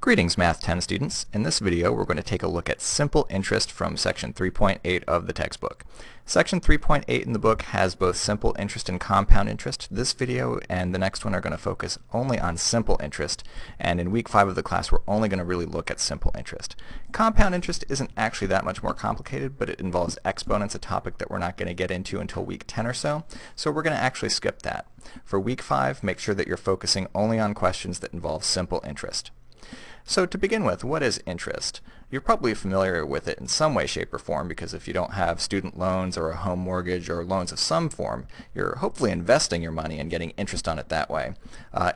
Greetings Math 10 students. In this video we're going to take a look at simple interest from section 3.8 of the textbook. Section 3.8 in the book has both simple interest and compound interest. This video and the next one are going to focus only on simple interest, and in week 5 of the class we're only going to really look at simple interest. Compound interest isn't actually that much more complicated, but it involves exponents, a topic that we're not going to get into until week 10 or so, so we're going to actually skip that. For week 5, make sure that you're focusing only on questions that involve simple interest. So to begin with, what is interest? You're probably familiar with it in some way, shape, or form, because if you don't have student loans or a home mortgage or loans of some form, you're hopefully investing your money and getting interest on it that way.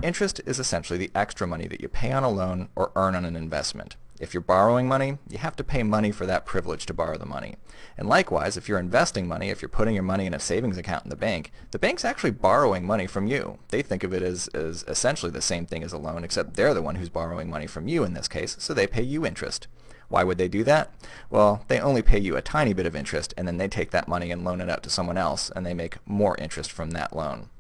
Interest is essentially the extra money that you pay on a loan or earn on an investment. If you're borrowing money, you have to pay money for that privilege to borrow the money. And likewise, if you're investing money, if you're putting your money in a savings account in the bank's actually borrowing money from you. They think of it as essentially the same thing as a loan, except they're the one who's borrowing money from you in this case, so they pay you interest. Why would they do that? Well, they only pay you a tiny bit of interest, and then they take that money and loan it out to someone else, and they make more interest from that loan.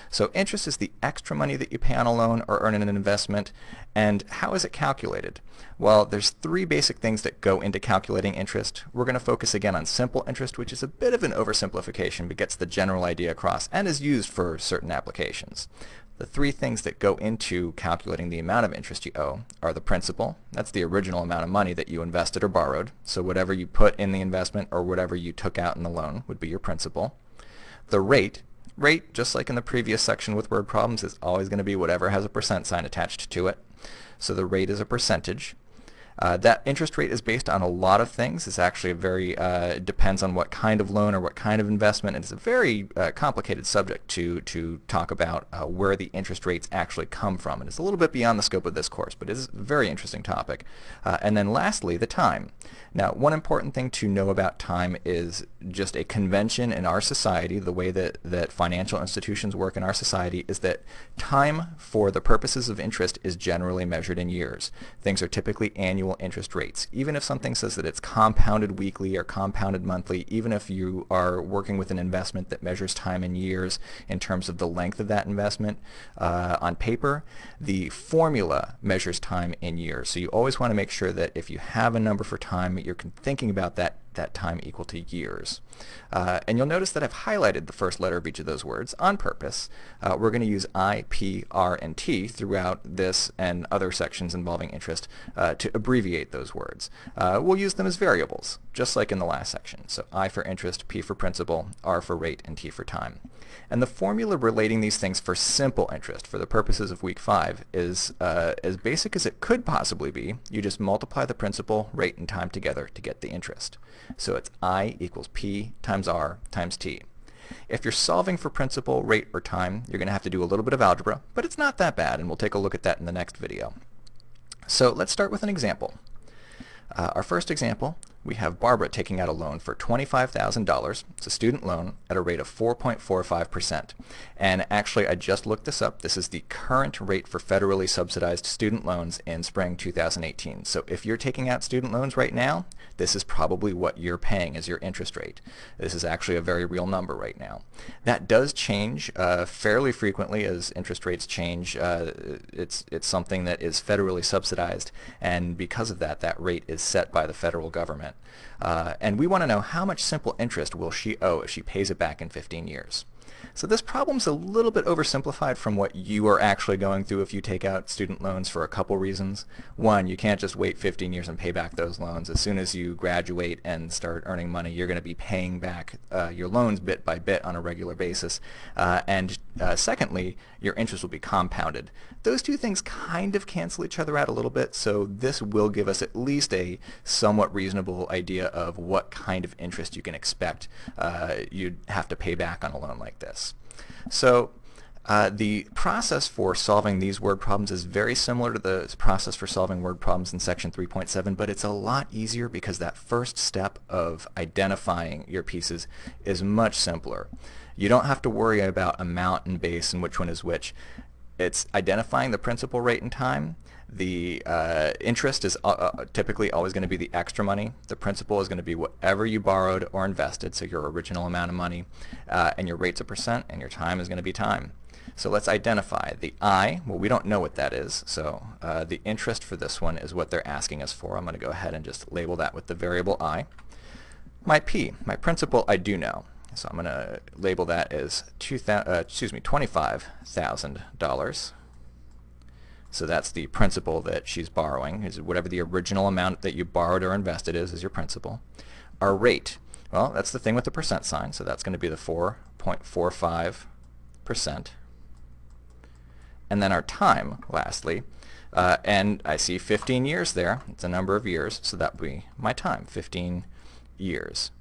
So interest is the extra money that you pay on a loan or earn in an investment. And how is it calculated? Well, there's 3 basic things that go into calculating interest. We're going to focus again on simple interest, which is a bit of an oversimplification but gets the general idea across and is used for certain applications. The 3 things that go into calculating the amount of interest you owe are the principal. That's the original amount of money that you invested or borrowed. So whatever you put in the investment or whatever you took out in the loan would be your principal. The rate, just like in the previous section with word problems, is always going to be whatever has a percent sign attached to it. So the rate is a percentage. That interest rate is based on a lot of things. It's actually it depends on what kind of loan or what kind of investment, and it's a very complicated subject to talk about where the interest rates actually come from. And it's a little bit beyond the scope of this course, but it is a very interesting topic. And then lastly, the time. Now, one important thing to know about time is just a convention in our society. The way that financial institutions work in our society is that time for the purposes of interest is generally measured in years. Things are typically annual interest rates. Even if something says that it's compounded weekly or compounded monthly, even if you are working with an investment that measures time in years in terms of the length of that investment, on paper, the formula measures time in years. So you always want to make sure that if you have a number for time, you're thinking about that time equal to years. And you'll notice that I've highlighted the first letter of each of those words on purpose. We're going to use I, P, R, and T throughout this and other sections involving interest to abbreviate those words. We'll use them as variables, just like in the last section. So I for interest, P for principal, R for rate, and T for time. And the formula relating these things for simple interest for the purposes of week 5 is as basic as it could possibly be. You just multiply the principal, rate, and time together to get the interest. So it's I equals P times R times T. If you're solving for principal, rate, or time, you're going to have to do a little bit of algebra, but it's not that bad, and we'll take a look at that in the next video. So let's start with an example. Our first example, we have Barbara taking out a loan for $25,000. It's a student loan at a rate of 4.45%. And actually, I just looked this up. This is the current rate for federally subsidized student loans in spring 2018. So if you're taking out student loans right now, this is probably what you're paying as your interest rate. This is actually a very real number right now. That does change fairly frequently as interest rates change. It's something that is federally subsidized, and because of that, that rate is set by the federal government. And we want to know how much simple interest will she owe if she pays it back in 15 years. So this problem's a little bit oversimplified from what you are actually going through if you take out student loans for a couple reasons. One, you can't just wait 15 years and pay back those loans. As soon as you graduate and start earning money, you're going to be paying back your loans bit by bit on a regular basis. And secondly, your interest will be compounded. Those two things kind of cancel each other out a little bit, so this will give us at least a somewhat reasonable idea of what kind of interest you can expect you'd have to pay back on a loan like this. So the process for solving these word problems is very similar to the process for solving word problems in section 3.7, but it's a lot easier because that first step of identifying your pieces is much simpler. You don't have to worry about amount and base and which one is which. It's identifying the principal, rate, and time. The interest is typically always going to be the extra money. The principal is going to be whatever you borrowed or invested, so your original amount of money, and your rate's a percent, and your time is going to be time. So let's identify the I. Well, we don't know what that is, so the interest for this one is what they're asking us for. I'm going to go ahead and just label that with the variable I. My P, my principal, I do know. So I'm going to label that as $25,000. So that's the principal that she's borrowing, is whatever the original amount that you borrowed or invested is your principal. Our rate, well, that's the thing with the percent sign, so that's going to be the 4.45%. And then our time, lastly, and I see 15 years there. It's a number of years, so that would be my time, 15 years.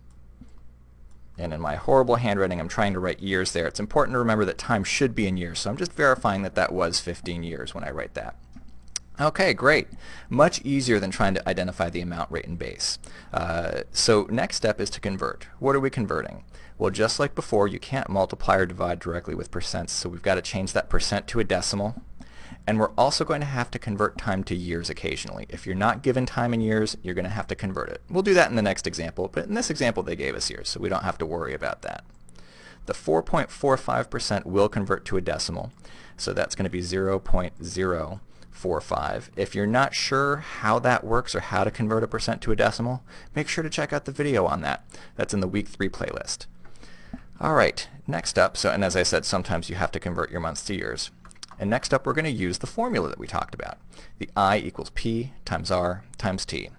And in my horrible handwriting, I'm trying to write years there. It's important to remember that time should be in years, so I'm just verifying that that was 15 years when I write that. Okay, great. Much easier than trying to identify the amount, rate, and base. So next step is to convert. What are we converting? Well, just like before, you can't multiply or divide directly with percents, so we've got to change that percent to a decimal. And we're also going to have to convert time to years occasionally. If you're not given time in years, you're going to have to convert it. We'll do that in the next example, but in this example they gave us years, so we don't have to worry about that. The 4.45% will convert to a decimal, so that's going to be 0.045. If you're not sure how that works or how to convert a percent to a decimal, make sure to check out the video on that. That's in the Week 3 playlist. All right, next up, and as I said, sometimes you have to convert your months to years. And next up, we're going to use the formula that we talked about. The I equals P times R times T.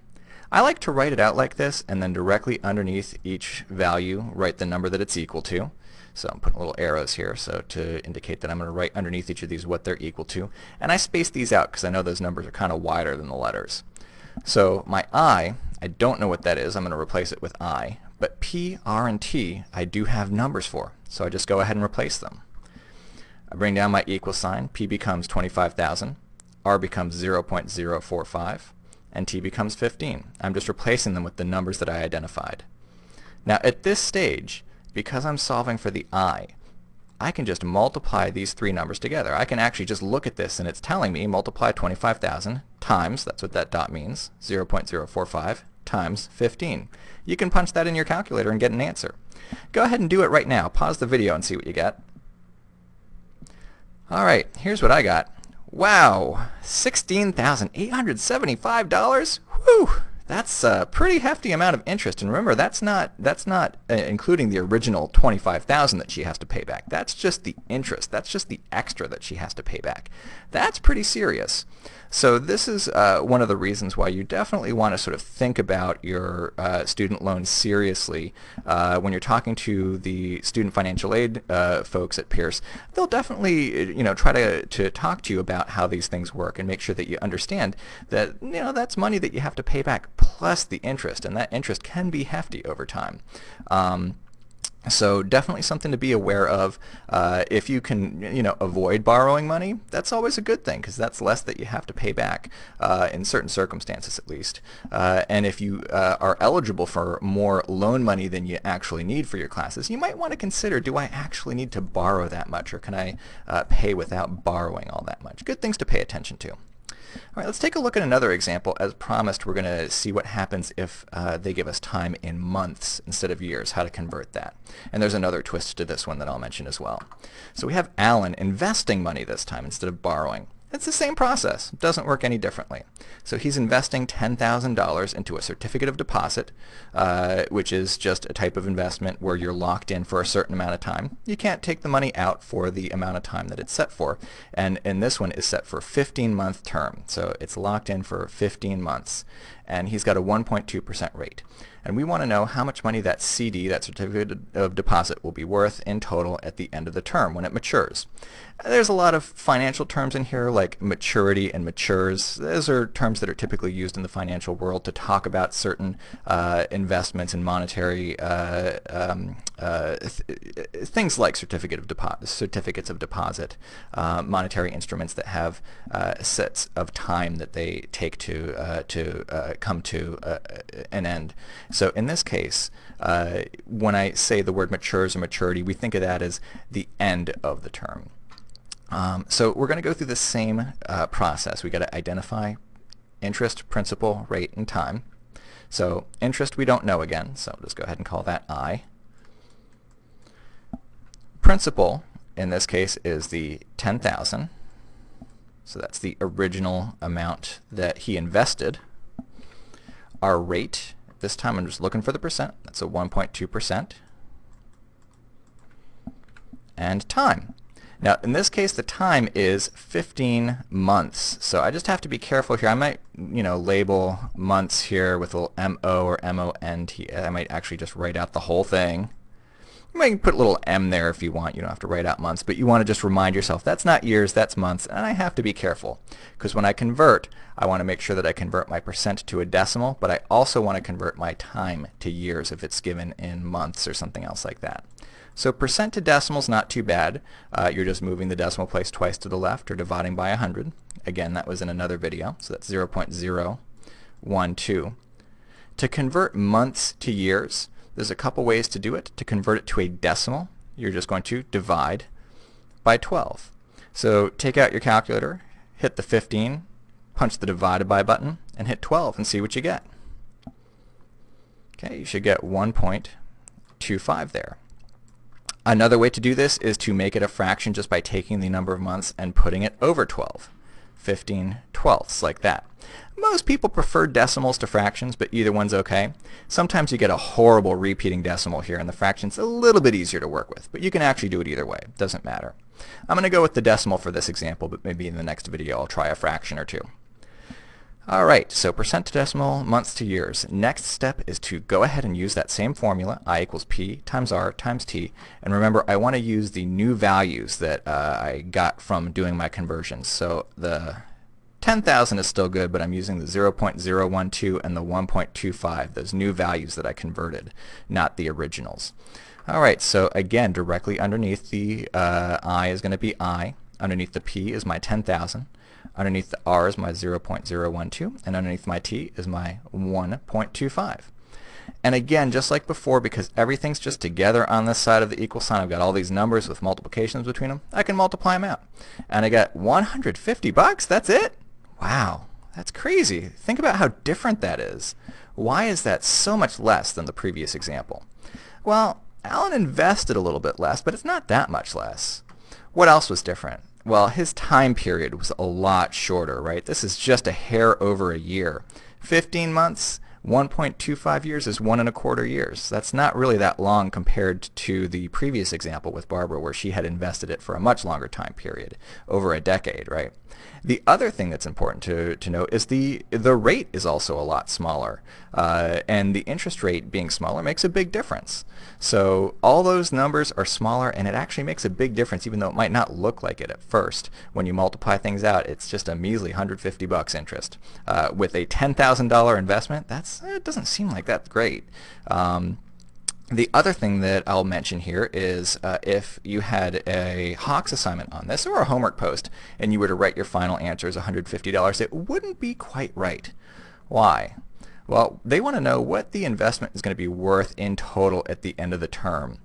I like to write it out like this and then directly underneath each value write the number that it's equal to. So I'm putting little arrows here so to indicate that I'm going to write underneath each of these what they're equal to. And I space these out because I know those numbers are kind of wider than the letters. So my I don't know what that is. I'm going to replace it with I. But P, R, and T I do have numbers for. So I just go ahead and replace them. I bring down my equal sign. P becomes 25,000. R becomes 0.045. And T becomes 15. I'm just replacing them with the numbers that I identified. Now at this stage, because I'm solving for the I can just multiply these three numbers together. I can actually just look at this and it's telling me multiply 25,000 times, that's what that dot means, 0.045 times 15. You can punch that in your calculator and get an answer. Go ahead and do it right now. Pause the video and see what you get. All right, here's what I got. Wow, $16,875. Whew, that's a pretty hefty amount of interest. And remember, that's not including the original $25,000 that she has to pay back. That's just the interest. That's just the extra that she has to pay back. That's pretty serious. So this is one of the reasons why you definitely want to sort of think about your student loans seriously. When you're talking to the student financial aid folks at Pierce, they'll definitely try to talk to you about how these things work and make sure that you understand that that's money that you have to pay back plus the interest, and that interest can be hefty over time. So definitely something to be aware of. If you can, avoid borrowing money, that's always a good thing because that's less that you have to pay back in certain circumstances, at least. And if you are eligible for more loan money than you actually need for your classes, you might want to consider: do I actually need to borrow that much, or can I pay without borrowing all that much? Good things to pay attention to. All right, let's take a look at another example. As promised, we're going to see what happens if they give us time in months instead of years, how to convert that. And there's another twist to this one that I'll mention as well. So we have Alan investing money this time instead of borrowing. It's the same process. It doesn't work any differently. So he's investing $10,000 into a certificate of deposit, which is just a type of investment where you're locked in for a certain amount of time. You can't take the money out for the amount of time that it's set for. And this one is set for a 15-month term. So it's locked in for 15 months. And he's got a 1.2% rate. And we want to know how much money that CD, that certificate of deposit, will be worth in total at the end of the term when it matures. There's a lot of financial terms in here like maturity and matures. Those are terms that are typically used in the financial world to talk about certain investments in monetary things like certificates of deposit, monetary instruments that have sets of time that they take to come to an end. So in this case, when I say the word matures or maturity, we think of that as the end of the term. So we're going to go through the same process. We've got to identify interest, principal, rate, and time. So interest we don't know again, so let's go ahead and call that I. Principal, in this case is the 10,000. So that's the original amount that he invested. Our rate, this time I'm just looking for the percent, that's a 1.2%. And time. Now in this case the time is 15 months. So I just have to be careful here. I might label months here with a little M-O or M-O-N-T. I might actually just write out the whole thing. You might put a little M there if you want. You don't have to write out months, but you want to just remind yourself that's not years, that's months. And I have to be careful because when I convert, I want to make sure that I convert my percent to a decimal, but I also want to convert my time to years if it's given in months or something else like that. So percent to decimal is not too bad. You're just moving the decimal place twice to the left or dividing by 100. Again, that was in another video, so that's 0.012. To convert months to years, there's a couple ways to do it. To convert it to a decimal, you're just going to divide by 12. So take out your calculator, hit the 15, punch the divided by button, and hit 12 and see what you get. Okay, you should get 1.25 there. Another way to do this is to make it a fraction just by taking the number of months and putting it over 12. 15 twelfths, like that. Most people prefer decimals to fractions, but either one's okay. Sometimes you get a horrible repeating decimal here, and the fraction's a little bit easier to work with, but you can actually do it either way. It doesn't matter. I'm going to go with the decimal for this example, but maybe in the next video I'll try a fraction or two. Alright, so percent to decimal, months to years. Next step is to go ahead and use that same formula, I equals P times R times T. And remember, I want to use the new values that I got from doing my conversions. So the 10,000 is still good, but I'm using the 0.012 and the 1.25, those new values that I converted, not the originals. Alright, so again, directly underneath the I is going to be I. Underneath the P is my 10,000. Underneath the R is my 0.012, and underneath my T is my 1.25. And again, just like before, because everything's just together on this side of the equal sign, I've got all these numbers with multiplications between them, I can multiply them out. And I got 150 bucks, that's it? Wow, that's crazy. Think about how different that is. Why is that so much less than the previous example? Well, Alan invested a little bit less, but it's not that much less. What else was different? Well, his time period was a lot shorter, right? This is just a hair over a year. 15 months, 1.25 years is 1.25 years. That's not really that long compared to the previous example with Barbara where she had invested it for a much longer time period, over a decade, right? The other thing that's important to note is the rate is also a lot smaller, and the interest rate being smaller makes a big difference. So all those numbers are smaller, and it actually makes a big difference, even though it might not look like it at first. When you multiply things out, it's just a measly 150 bucks interest. With a $10,000 investment, it doesn't seem like that's great. The other thing that I'll mention here is if you had a Hawks assignment on this or a homework post and you were to write your final answer as $150, it wouldn't be quite right. Why? Well, they want to know what the investment is going to be worth in total at the end of the term.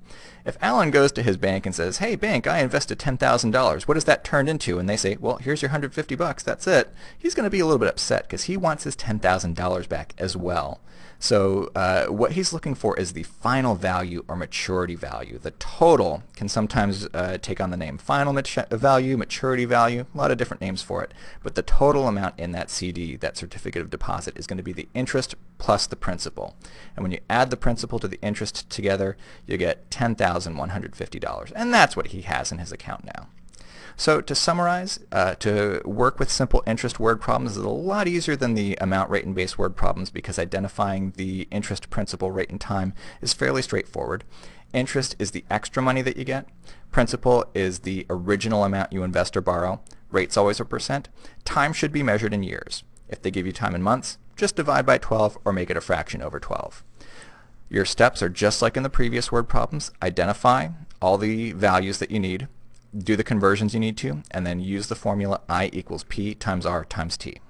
If Alan goes to his bank and says, hey bank, I invested $10,000, what does that turn into? And they say, well, here's your 150 bucks, that's it. He's going to be a little bit upset because he wants his $10,000 back as well. So what he's looking for is the final value or maturity value. The total can sometimes take on the name final value, maturity value, a lot of different names for it. But the total amount in that CD, that certificate of deposit, is going to be the interest plus the principal. And when you add the principal to the interest together, you get $10,150. And that's what he has in his account now. So to summarize, to work with simple interest word problems is a lot easier than the amount, rate, and base word problems because identifying the interest, principal, rate, and time is fairly straightforward. Interest is the extra money that you get. Principal is the original amount you invest or borrow. Rate's always a percent. Time should be measured in years. If they give you time in months, just divide by 12 or make it a fraction over 12. Your steps are just like in the previous word problems. Identify all the values that you need. Do the conversions you need to, and then use the formula I equals P times R times T.